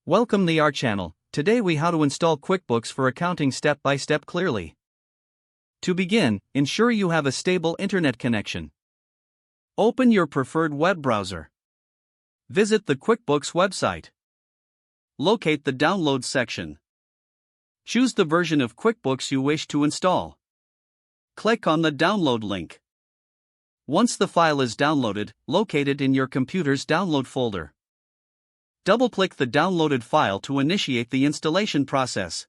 Welcome to our channel. Today we how to install QuickBooks for accounting step by step clearly. To begin, ensure you have a stable internet connection. Open your preferred web browser. Visit the QuickBooks website. Locate the Download section. Choose the version of QuickBooks you wish to install. Click on the download link. Once the file is downloaded, locate it in your computer's download folder. Double-click the downloaded file to initiate the installation process.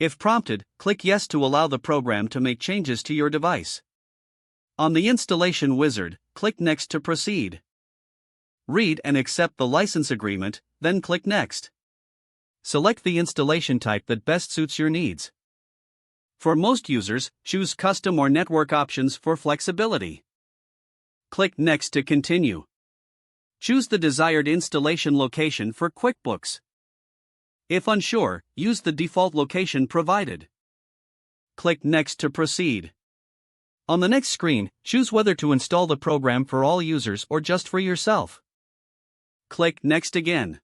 If prompted, click Yes to allow the program to make changes to your device. On the installation wizard, click Next to proceed. Read and accept the license agreement, then click Next. Select the installation type that best suits your needs. For most users, choose Custom or Network options for flexibility. Click Next to continue. Choose the desired installation location for QuickBooks. If unsure, use the default location provided. Click Next to proceed. On the next screen, choose whether to install the program for all users or just for yourself. Click Next again.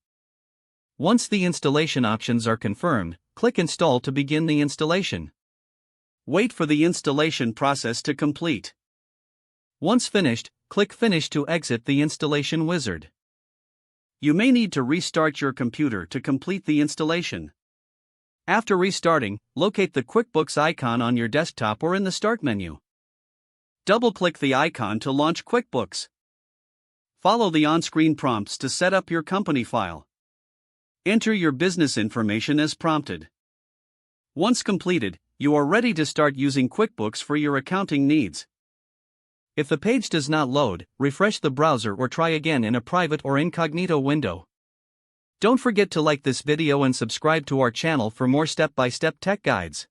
Once the installation options are confirmed, click Install to begin the installation. Wait for the installation process to complete. Once finished, click Finish to exit the installation wizard. You may need to restart your computer to complete the installation. After restarting, locate the QuickBooks icon on your desktop or in the Start menu. Double-click the icon to launch QuickBooks. Follow the on-screen prompts to set up your company file. Enter your business information as prompted. Once completed, you are ready to start using QuickBooks for your accounting needs. If the page does not load, refresh the browser or try again in a private or incognito window. Don't forget to like this video and subscribe to our channel for more step-by-step tech guides.